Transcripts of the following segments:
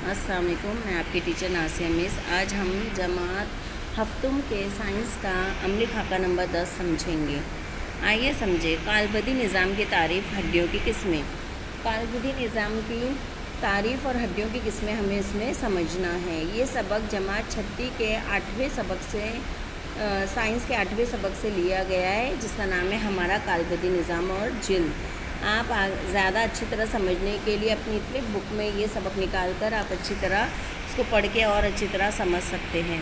अस्सलाम वालेकुम। मैं आपकी टीचर नासिया मिस। आज हम जमात हफ्तुम के साइंस का अमली खाका नंबर 10 समझेंगे। आइए समझे। कालबदी निज़ाम की तारीफ़, हड्डियों की किस्में। कालबदी निज़ाम की तारीफ़ और हड्डियों की किस्में हमें इसमें समझना है। ये सबक जमात 6 के 8वें सबक से साइंस के 8वें सबक से लिया गया है, जिसका नाम है हमारा कालबदी निज़ाम और जिल्द। आप ज़्यादा अच्छी तरह समझने के लिए अपनी फ्लिप बुक में ये सबक निकाल कर आप अच्छी तरह इसको पढ़ के और अच्छी तरह समझ सकते हैं।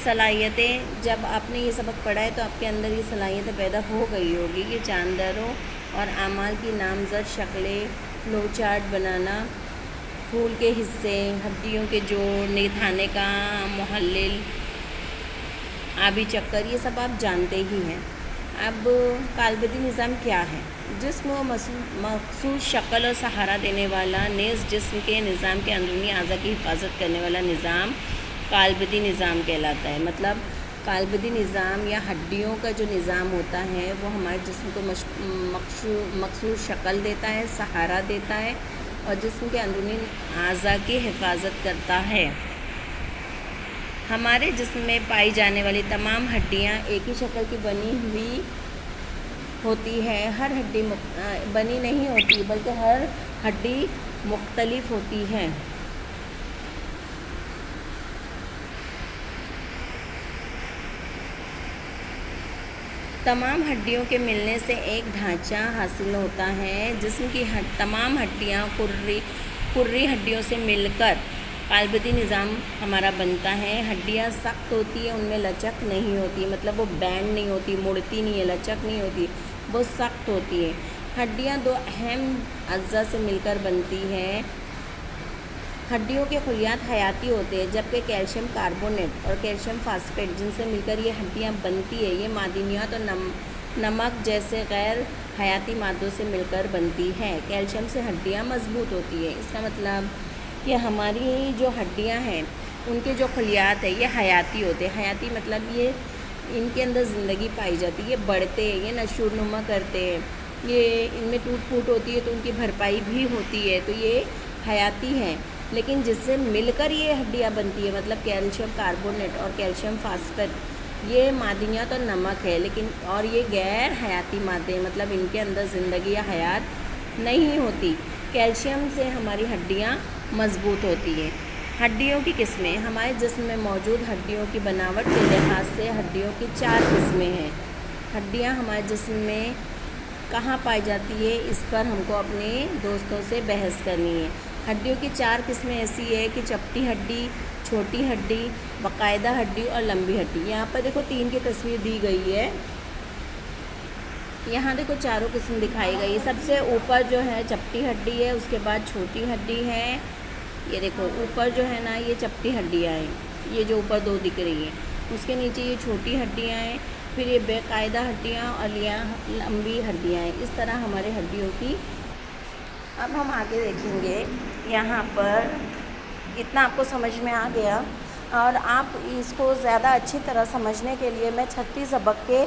सलाहियतें, जब आपने ये सबक पढ़ा है तो आपके अंदर ये सलाहियतें पैदा हो गई होगी। ये जानदारों और आमाल की नामज़द शक्लें, फ्लो चार्ट बनाना, फूल के हिस्से, हड्डियों के जोड़, निथाने का मुहल्लिल, आबी चक्कर, ये सब आप जानते ही हैं। अब कालबदी निज़ाम क्या है? जिस्म व मखसूस शक्ल और सहारा देने वाला, नेज़ जिस्म के निज़ाम के अंदरूनी अज़ा की हिफाजत करने वाला निज़ाम कालबदी निज़ाम कहलाता है। मतलब कालबदी निज़ाम या हड्डियों का जो निज़ाम होता है वो हमारे जिस्म को मखसूस शक्ल देता है, सहारा देता है और जिस्म के अंदरूनी अज़ा की हिफाजत करता है। हमारे जिस्म में पाई जाने वाली तमाम हड्डियाँ एक ही शक्ल की बनी हुई होती है। हर हड्डी बनी नहीं होती, बल्कि हर हड्डी मुख्तलिफ होती है। तमाम हड्डियों के मिलने से एक ढांचा हासिल होता है। जिस्म की तमाम हड्डियाँ कुर्री हड्डियों से मिलकर कालबदी निज़ाम हमारा बनता है। हड्डियाँ सख्त होती है, उनमें लचक नहीं होती, मतलब वो बैंड नहीं होती, मुड़ती नहीं है, लचक नहीं होती, वो सख्त होती है। हड्डियाँ दो अहम अज्जा से मिलकर बनती हैं। हड्डियों के खुलियात हयाती होते हैं, जबकि कैल्शियम कार्बोनेट और कैल्शियम फास्फेट जिनसे मिलकर ये हड्डियाँ बनती है, ये मादनियात और नमक जैसे गैर हयाती मादों से मिलकर बनती है। कैल्शियम से हड्डियाँ मजबूत होती है। इसका मतलब कि हमारी जो हड्डियां हैं उनके जो खुलियात है ये हयाती होते हैं। हयाती मतलब ये इनके अंदर ज़िंदगी पाई जाती है, ये बढ़ते हैं, ये नशूनुमा करते हैं, ये इनमें टूट फूट होती है तो उनकी भरपाई भी होती है, तो ये हयाती हैं। लेकिन जिससे मिलकर ये हड्डियां बनती है, मतलब कैल्शियम कार्बोनेट और कैल्शियम फास्फेट, ये मादनियात और नमक है, लेकिन और ये गैर हयाती मादे, मतलब इनके अंदर ज़िंदगी या हयात नहीं होती। कैल्शियम से हमारी हड्डियाँ मज़बूत होती है। हड्डियों की किस्में। हमारे जिस्म में मौजूद हड्डियों की बनावट के लिहाज से हड्डियों की 4 किस्में हैं। हड्डियां हमारे जिस्म में कहाँ पाई जाती है, इस पर हमको अपने दोस्तों से बहस करनी है। हड्डियों की 4 किस्में ऐसी है कि चपटी हड्डी, छोटी हड्डी, बाकायदा हड्डी और लंबी हड्डी। यहाँ पर देखो 3 की तस्वीर दी गई है। यहाँ देखो चारों किस्म दिखाई गई है। सबसे ऊपर जो है चपटी हड्डी है, उसके बाद छोटी हड्डी है। ये देखो ऊपर जो है ना, ये चपटी हड्डियाँ हैं, ये जो ऊपर 2 दिख रही हैं। उसके नीचे ये छोटी हड्डियाँ हैं, फिर ये बेकायदा हड्डियाँ और यहाँ लंबी हड्डियाँ हैं। इस तरह हमारे हड्डियों की। अब हम आगे देखेंगे। यहाँ पर इतना आपको समझ में आ गया, और आप इसको ज़्यादा अच्छी तरह समझने के लिए मैं 36 सबक के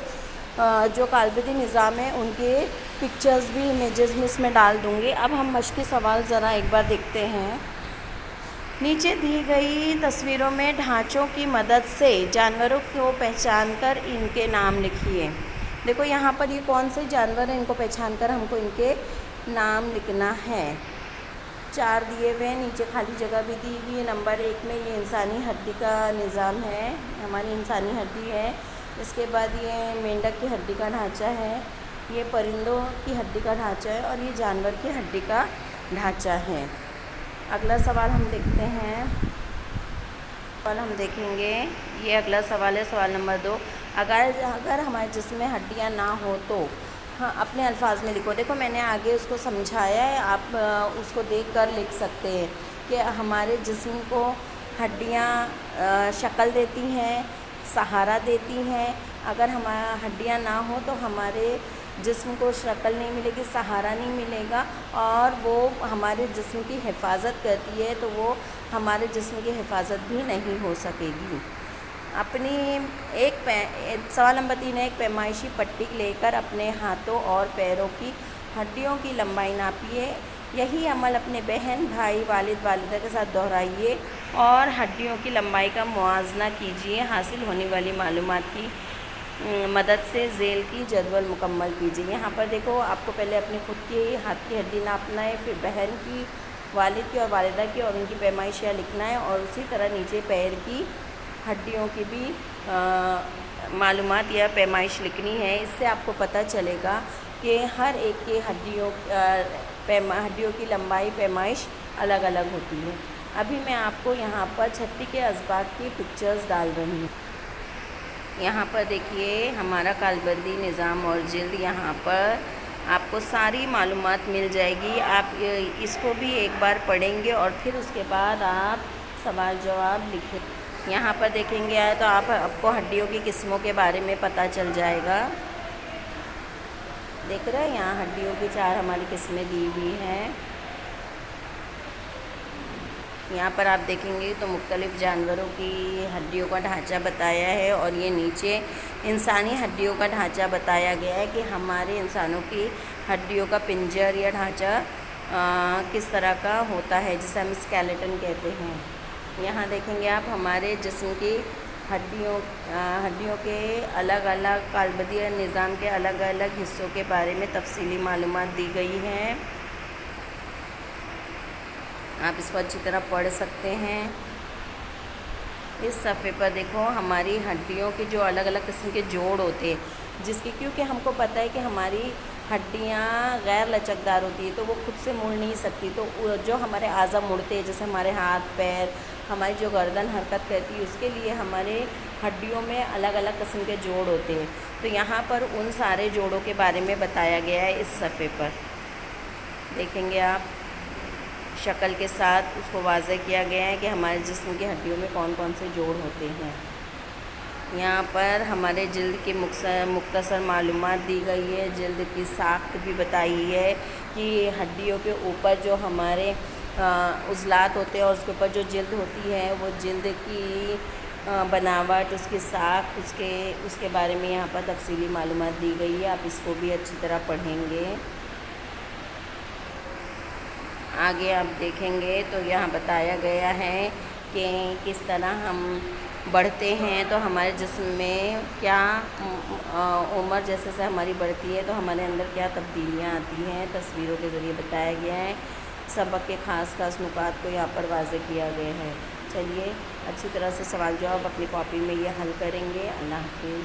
जो कालबदी निज़ाम है उनके पिक्चर्स भी इमेजेस में इसमें डाल दूँगी। अब हम मश्की सवाल ज़रा एक बार देखते हैं। नीचे दी गई तस्वीरों में ढांचों की मदद से जानवरों को पहचान कर इनके नाम लिखिए। देखो यहाँ पर ये कौन से जानवर हैं, इनको पहचान कर हमको इनके नाम लिखना है। 4 दिए हुए हैं, नीचे खाली जगह भी दी हुई है। नंबर 1 में ये इंसानी हड्डी का निज़ाम है, हमारी इंसानी हड्डी है। इसके बाद ये मेंढक की हड्डी का ढांचा है, ये परिंदों की हड्डी का ढांचा है और ये जानवर की हड्डी का ढांचा है। अगला सवाल हम देखते हैं। सवाल हम देखेंगे, ये अगला सवाल है, सवाल नंबर 2। अगर हमारे जिस्म में हड्डियाँ ना हो तो हाँ अपने अल्फाज में लिखो। देखो मैंने आगे उसको समझाया है, आप उसको देख कर लिख सकते हैं कि हमारे जिस्म को हड्डियाँ शक्ल देती हैं, सहारा देती हैं। अगर हमारा हड्डियाँ ना हो तो हमारे जिस्म को शक्ल नहीं मिलेगी, सहारा नहीं मिलेगा, और वो हमारे जिस्म की हिफाजत करती है, तो वो हमारे जिस्म की हिफाजत भी नहीं हो सकेगी। सवाल नंबर 3 है, एक पैमाइशी पट्टी लेकर अपने हाथों और पैरों की हड्डियों की लंबाई नापिए। यही अमल अपने बहन, भाई, वालिद, वालिदा के साथ दोहराइए और हड्डियों की लंबाई का मुआवजा कीजिए। हासिल होने वाली मालूमात की मदद से झेल की जदवल मुकम्मल कीजिए। यहाँ पर देखो, आपको पहले अपनी खुद की हाथ की हड्डी नापना है, फिर बहन की, वालिद की और वालिदा की और उनकी पैमाइशियाँ लिखना है, और उसी तरह नीचे पैर की हड्डियों की भी मालूमात या पैमाइश लिखनी है। इससे आपको पता चलेगा कि हर एक की हड्डियों की लंबाई पैमाइश अलग अलग होती है। अभी मैं आपको यहाँ पर छत्ती के असबाब की पिक्चर्स डाल रही हूँ। यहाँ पर देखिए हमारा कालबंदी निज़ाम और जिल्द, यहाँ पर आपको सारी मालूमात मिल जाएगी। आप इसको भी एक बार पढ़ेंगे और फिर उसके बाद आप सवाल जवाब लिखें। यहाँ पर देखेंगे तो आपको हड्डियों की किस्मों के बारे में पता चल जाएगा। देख रहे हैं, यहाँ हड्डियों की 4 हमारी किस्में दी हुई हैं। यहाँ पर आप देखेंगे तो मुख्तलिफ़ जानवरों की हड्डियों का ढांचा बताया है, और ये नीचे इंसानी हड्डियों का ढांचा बताया गया है कि हमारे इंसानों की हड्डियों का पिंजर या ढांचा किस तरह का होता है, जिसे हम स्केलेटन कहते हैं। यहाँ देखेंगे आप हमारे जिस्म की हड्डियों के अलग अलग कालबंदी निज़ाम के अलग अलग हिस्सों के बारे में तफसीली मालूमात दी गई हैं। आप इसको अच्छी तरह पढ़ सकते हैं। इस सफ़े पर देखो हमारी हड्डियों के जो अलग अलग किस्म के जोड़ होते हैं, जिसकी क्योंकि हमको पता है कि हमारी हड्डियाँ गैर लचकदार होती है तो वो खुद से मुड़ नहीं सकती, तो जो हमारे आज़ा मुड़ते हैं, जैसे हमारे हाथ पैर, हमारी जो गर्दन हरकत करती है, उसके लिए हमारे हड्डियों में अलग अलग किस्म के जोड़ होते हैं। तो यहाँ पर उन सारे जोड़ों के बारे में बताया गया है। इस सफ़े पर देखेंगे आप शक्ल के साथ उसको वाज़ह किया गया है कि हमारे जिस्म की हड्डियों में कौन कौन से जोड़ होते हैं। यहाँ पर हमारे जिल्द की मुख्तसर मालूमात दी गई है। जिल्द की साख्त भी बताई है कि हड्डियों के ऊपर जो हमारे उज़लात होते हैं और उसके ऊपर जो जिल्द होती है, वो जिल्द की बनावट, उसकी साख्त, उसके बारे में यहाँ पर तफसीली मालूमात दी गई है। आप इसको भी अच्छी तरह पढ़ेंगे। आगे आप देखेंगे तो यहाँ बताया गया है कि किस तरह हम बढ़ते हैं, तो हमारे जिस्म में क्या उम्र जैसे जैसे हमारी बढ़ती है तो हमारे अंदर क्या तब्दीलियाँ आती हैं, तस्वीरों के ज़रिए बताया गया है। सबक के ख़ास नुकात को यहाँ पर वाज़ह किया गया है। चलिए अच्छी तरह से सवाल जवाब अपनी कॉपी में ये हल करेंगे। अल्लाह हाफ़िज़।